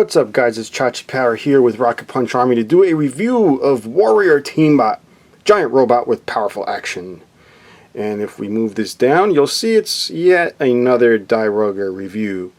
What's up, guys? It's Chachi Power here with Rocket Punch Army to do a review of Warrior TEAMBOT, giant robot with powerful action. And if we move this down, you'll see it's yet another Dairugger review.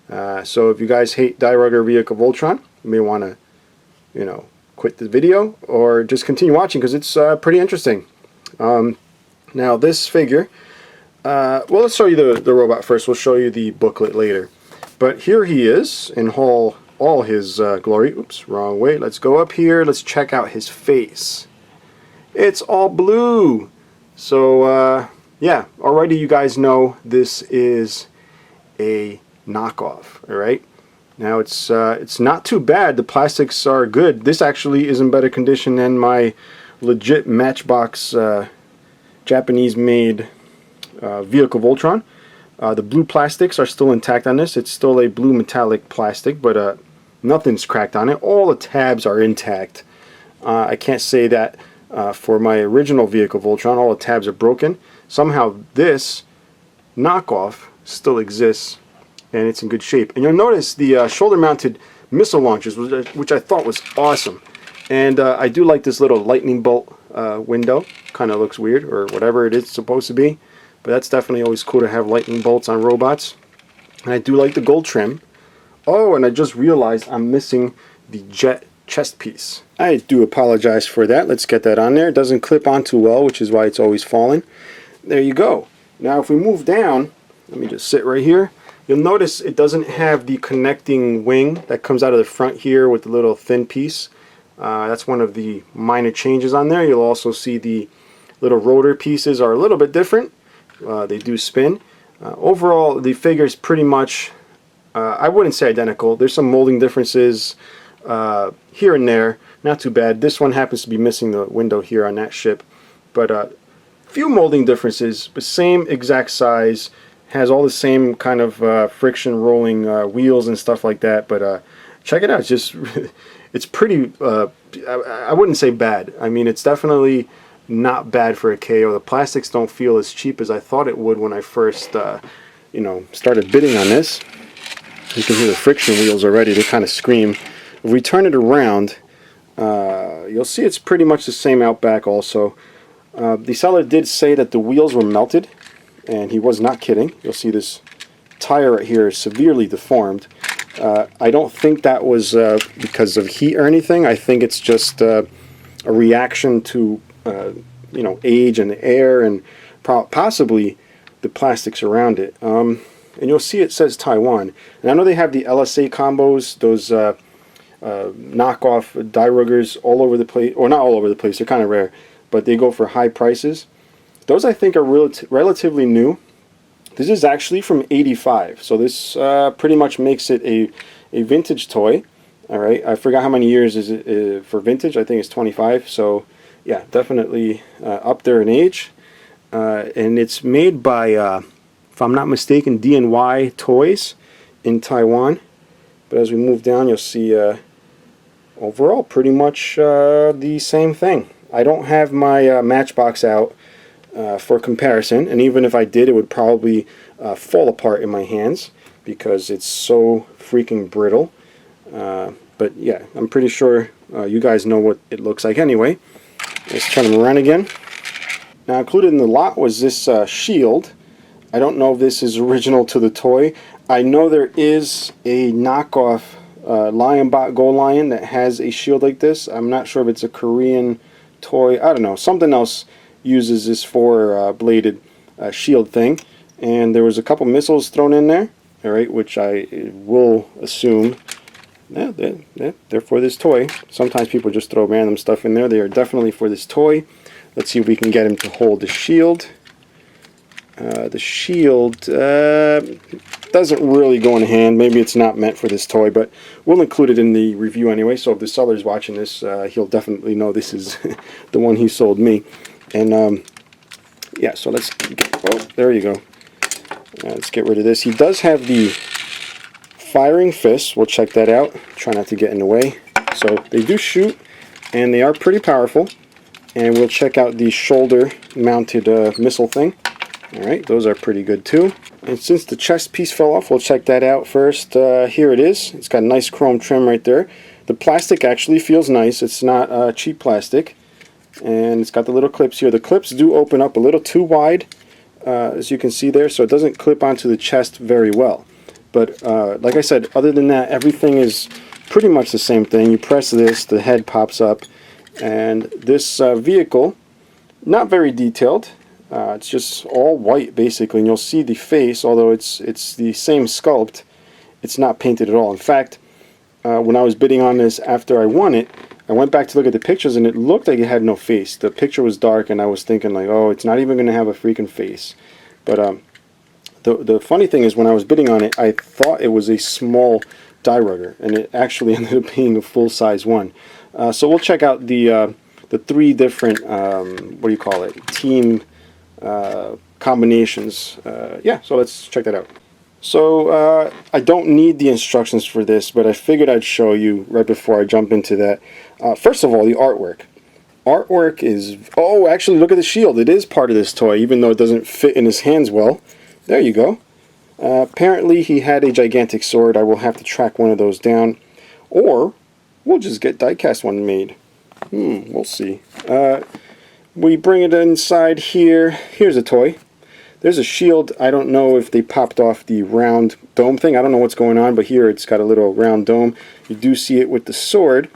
So if you guys hate Dairugger Vehicle Voltron, you may want to, quit the video or just continue watching because it's pretty interesting. Now this figure, well, let's show you the robot first. We'll show you the booklet later. But here he is in all his glory. Oops, wrong way. Let's go up here. Let's check out his face. It's all blue. So yeah, already you guys know this is a knockoff. All right. Now it's not too bad. The plastics are good. This actually is in better condition than my legit Matchbox Japanese-made vehicle Voltron. The blue plastics are still intact on this. It's still a blue metallic plastic, but nothing's cracked on it. All the tabs are intact. I can't say that for my original vehicle Voltron. All the tabs are broken. Somehow this knockoff still exists and it's in good shape. And you'll notice the shoulder-mounted missile launchers, which I thought was awesome. And I do like this little lightning bolt window. Kind of looks weird, or whatever it is supposed to be. But that's definitely always cool to have lightning bolts on robots. And I do like the gold trim. Oh, and I just realized I'm missing the jet chest piece. I do apologize for that. Let's get that on there. It doesn't clip on too well, which is why it's always falling. There you go. Now if we move down, let me just sit right here. You'll notice it doesn't have the connecting wing that comes out of the front here with the little thin piece. That's one of the minor changes on there. You'll also see the little rotor pieces are a little bit different. They do spin. Overall, the figure is pretty much, I wouldn't say identical. There's some molding differences here and there. Not too bad. This one happens to be missing the window here on that ship. But few molding differences, but same exact size. Has all the same kind of friction rolling wheels and stuff like that. But check it out. It's just, it's pretty, I wouldn't say bad. I mean, it's definitely not bad for a KO. The plastics don't feel as cheap as I thought it would when I first, started bidding on this. You can hear the friction wheels already. They kind of scream. If we turn it around, you'll see it's pretty much the same out back also. The seller did say that the wheels were melted, and he was not kidding. You'll see this tire right here is severely deformed. I don't think that was because of heat or anything. I think it's just a reaction to age and air and possibly the plastics around it. And you'll see it says Taiwan. And I know they have the LSA combos, those knockoff Dairuggers all over the place, or not all over the place, they're kind of rare, but they go for high prices. Those I think are relatively new. This is actually from '85, so this pretty much makes it a vintage toy. All right, I forgot how many years is it for vintage. I think it's 25. So yeah, definitely up there in age. And it's made by, if I'm not mistaken, D&Y Toys in Taiwan. But as we move down, you'll see overall pretty much the same thing. I don't have my Matchbox out for comparison, and even if I did, it would probably fall apart in my hands because it's so freaking brittle. But yeah, I'm pretty sure you guys know what it looks like anyway. Let's turn them around again. Now included in the lot was this shield. I don't know if this is original to the toy. I know there is a knockoff LionBot Go Lion that has a shield like this. I'm not sure if it's a Korean toy. I don't know. Something else uses this four-bladed shield thing. And there was a couple missiles thrown in there, all right, which I will assume they're for this toy. Sometimes people just throw random stuff in there. They are definitely for this toy. Let's see if we can get him to hold the shield. The shield doesn't really go in hand. Maybe it's not meant for this toy, but we'll include it in the review anyway. So if the seller's watching this, he'll definitely know this is the one he sold me. And yeah, so let's there you go. Let's get rid of this. He does have the firing fists. We'll check that out. Try not to get in the way. So they do shoot, and they are pretty powerful. And we'll check out the shoulder mounted missile thing. Alright, those are pretty good too. And since the chest piece fell off, we'll check that out first. Here it is. It's got a nice chrome trim right there. The plastic actually feels nice. It's not cheap plastic. And it's got the little clips here. The clips do open up a little too wide, as you can see there, so it doesn't clip onto the chest very well. But like I said, other than that, everything is pretty much the same thing. You press this, the head pops up, and this vehicle, not very detailed. It's just all white basically, and you'll see the face, although it's the same sculpt, it's not painted at all. In fact, when I was bidding on this after I won it, I went back to look at the pictures and it looked like it had no face. The picture was dark and I was thinking like, oh, it's not even going to have a freaking face. But the funny thing is, when I was bidding on it, I thought it was a small Dairugger, and it actually ended up being a full-size one. So we'll check out the three different, what do you call it, team combinations. Yeah, so let's check that out. So I don't need the instructions for this, but I figured I'd show you right before I jump into that. First of all, the artwork. Artwork is... Oh, actually, look at the shield. It is part of this toy, even though it doesn't fit in his hands well. There you go. Apparently, he had a gigantic sword. I will have to track one of those down. Or, we'll just get die-cast one made. We'll see. We bring it inside here. Here's a toy. There's a shield. I don't know if they popped off the round dome thing. I don't know what's going on, but here it's got a little round dome. You do see it with the sword,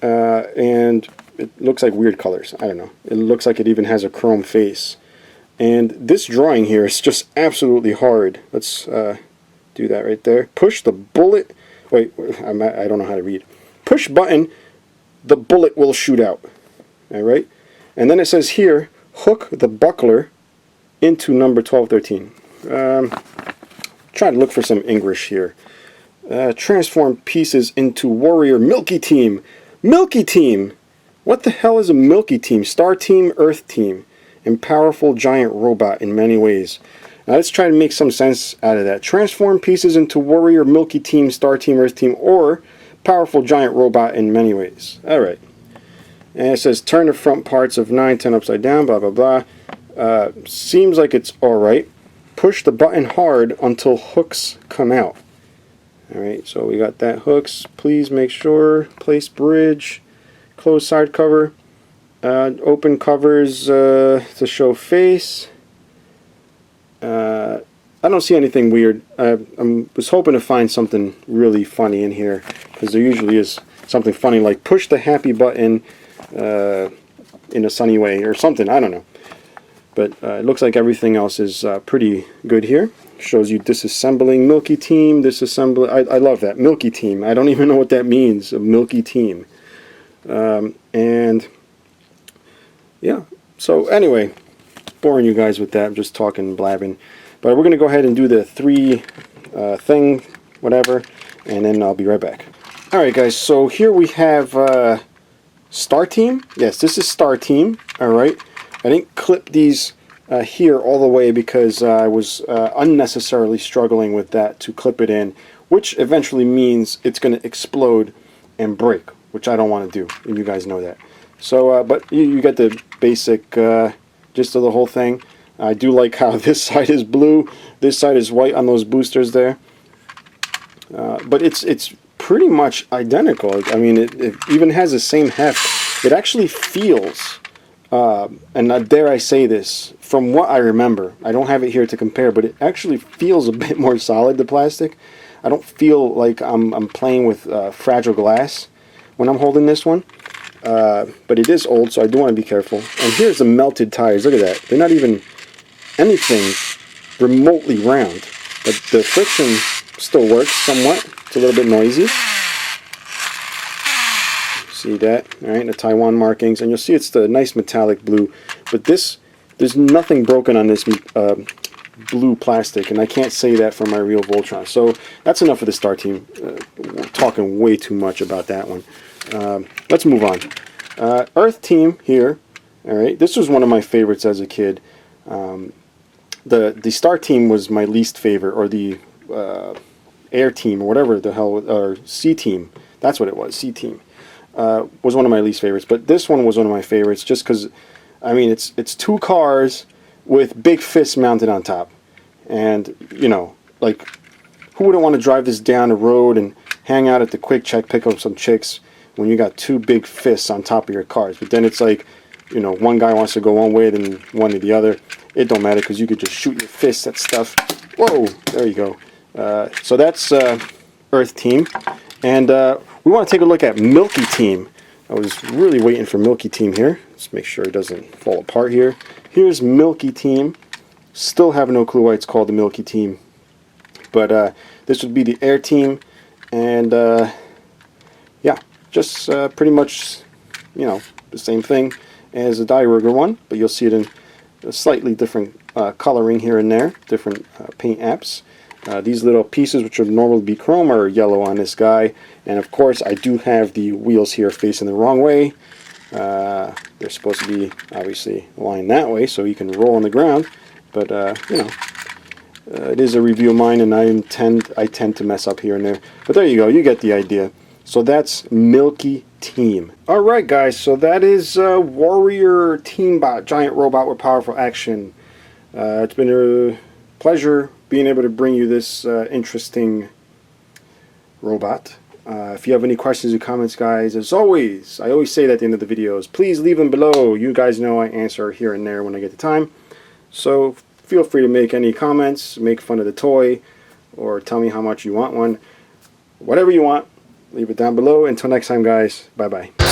and it looks like weird colors. I don't know. It looks like it even has a chrome face. And this drawing here is just absolutely hard. Let's do that right there. Push the bullet. Wait, I don't know how to read. Push button, the bullet will shoot out. Alright? And then it says here, hook the buckler into number 1213. Try to look for some English here. Transform pieces into warrior Milky Team. Milky Team! What the hell is a Milky Team? Star Team, Earth Team. And powerful giant robot in many ways. Now let's try to make some sense out of that. Transform pieces into warrior Milky Team, Star Team, Earth Team, or powerful giant robot in many ways. Alright. And it says turn the front parts of 9, 10 upside down, blah blah blah. Seems like it's alright. Push the button hard until hooks come out. Alright, so we got that hooks. Please make sure. Place bridge. Close side cover. Open covers to show face. I don't see anything weird. I was hoping to find something really funny in here, because there usually is something funny like push the happy button in a sunny way or something. I don't know. But it looks like everything else is pretty good here. Shows you disassembling Milky Team, disassembling. I love that. Milky Team. I don't even know what that means, a Milky Team. And yeah, so anyway, boring you guys with that. I'm just talking, blabbing. But we're going to go ahead and do the three thing, whatever, and then I'll be right back. Alright guys, so here we have Star Team. Yes, this is Star Team. Alright. I didn't clip these here all the way because I was unnecessarily struggling with that to clip it in, which eventually means it's going to explode and break, which I don't want to do, and you guys know that. So, but you get the basic gist of the whole thing. I do like how this side is blue, this side is white on those boosters there. But it's pretty much identical. I mean, it even has the same heft. It actually feels... and dare I say this, from what I remember, I don't have it here to compare, but it actually feels a bit more solid, the plastic. I don't feel like I'm playing with fragile glass when I'm holding this one. But it is old, so I do want to be careful. And here's the melted tires. Look at that. They're not even anything remotely round. But the friction still works somewhat. It's a little bit noisy. See that? Alright, the Taiwan markings. And you'll see it's the nice metallic blue. But this, there's nothing broken on this blue plastic. And I can't say that for my real Voltron. So that's enough for the Star Team. We're talking way too much about that one. Let's move on. Earth Team here. Alright, this was one of my favorites as a kid. The Star Team was my least favorite, or the Air Team, or whatever the hell, or Sea Team. That's what it was, Sea Team. Was one of my least favorites, but this one was one of my favorites just because, I mean, it's two cars with big fists mounted on top. And, you know, like, who wouldn't want to drive this down the road and hang out at the Quick Check, pick up some chicks when you got two big fists on top of your cars? But then it's like, you know, one guy wants to go one way, then one to the other. It don't matter because you could just shoot your fists at stuff. Whoa, there you go. So that's Earth Team. And we want to take a look at Milky Team. I was really waiting for Milky Team here. Let's make sure it doesn't fall apart here. Here's Milky Team. Still have no clue why it's called the Milky Team. But this would be the Air Team. And yeah, just pretty much, you know, the same thing as the Dairugger one. But you'll see it in a slightly different coloring here and there. Different paint apps. These little pieces, which would normally be chrome, are yellow on this guy. And of course, I do have the wheels here facing the wrong way. They're supposed to be obviously lined that way so you can roll on the ground. But you know, it is a review of mine, and I tend to mess up here and there. But there you go, you get the idea. So that's Milky Team. All right, guys. So that is Warrior TEAMBOT, giant robot with powerful action. It's been a pleasure being able to bring you this interesting robot. If you have any questions or comments, guys, as always, I always say that at the end of the videos, please leave them below. You guys know I answer here and there when I get the time. So feel free to make any comments, make fun of the toy, or tell me how much you want one. Whatever you want, leave it down below. Until next time, guys, bye-bye.